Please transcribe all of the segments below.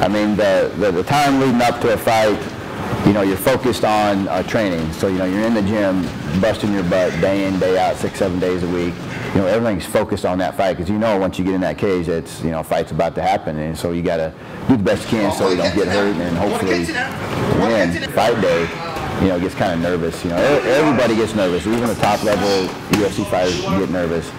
I mean, the time leading up to a fight, you know, you're focused on training. So, you know, you're in the gym, busting your butt day in, day out, 6-7 days a week. You know, everything's focused on that fight because you know once you get in that cage, it's, you know, a fight's about to happen. And so you got to do the best you can so you don't get hurt and hopefully win. Fight day, you know, gets kind of nervous. You know, everybody gets nervous. Even the top level UFC fighters get nervous.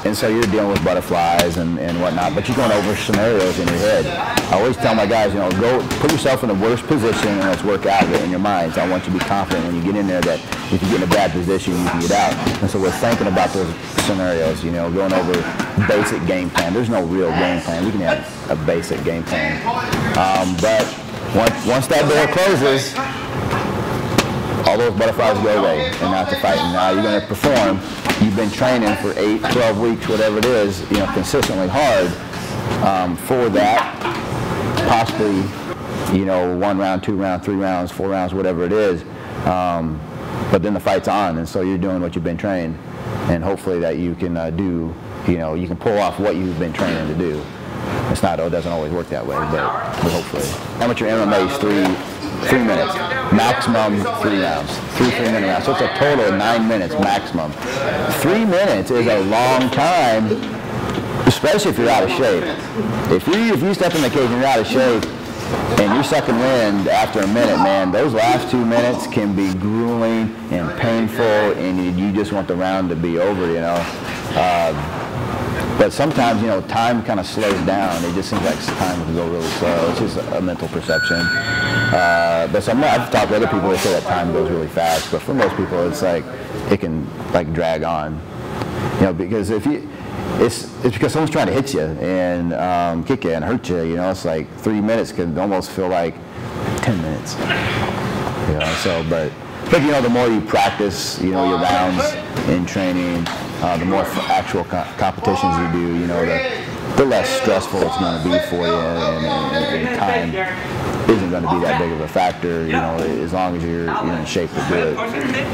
And so you're dealing with butterflies and whatnot, but you're going over scenarios in your head. I always tell my guys, you know, go put yourself in the worst position and let's work out of it in your minds. I want you to be confident when you get in there that if you get in a bad position, you can get out. And so we're thinking about those scenarios, you know, going over basic game plan. There's no real game plan. We can have a basic game plan. But once that door closes, all those butterflies go away, and now it's a fight. And now you're going to perform. You've been training for 8, 12 weeks, whatever it is, you know, consistently hard for that. Possibly, you know, 1 round, 2 rounds, 3 rounds, 4 rounds, whatever it is. But then the fight's on, and so you're doing what you've been trained, and hopefully that you can do, you know, you can pull off what you've been training to do. It's not, it doesn't always work that way, but hopefully. Amateur MMA is 3 minutes, maximum 3 rounds, 3 3-minute rounds. So it's a total of 9 minutes maximum. 3 minutes is a long time, especially if you're out of shape. If you step in the cage and you're out of shape and you're sucking wind after a minute, man, those last 2 minutes can be grueling and painful, and you just want the round to be over, you know. But sometimes, you know, time kind of slows down. It just seems like time can go really slow. It's just a mental perception. But I've talked to other people that say that time goes really fast. But for most people, it's like it can like drag on. You know, because it's because someone's trying to hit you and kick you and hurt you. You know, it's like 3 minutes can almost feel like 10 minutes. You know, so but you know, the more you practice, you know, your rounds in training. The more actual competitions you do, you know, the less stressful it's going to be for you, and time isn't going to be that big of a factor, you know, as long as you're in shape to do it.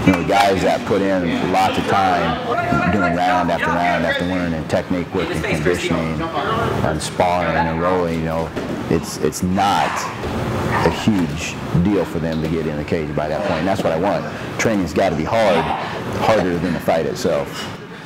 You know, the guys that put in lots of time doing round after round after round and technique work and conditioning and sparring and rolling, you know, it's not a huge deal for them to get in the cage by that point. And that's what I want. Training's got to be hard, harder than the fight itself.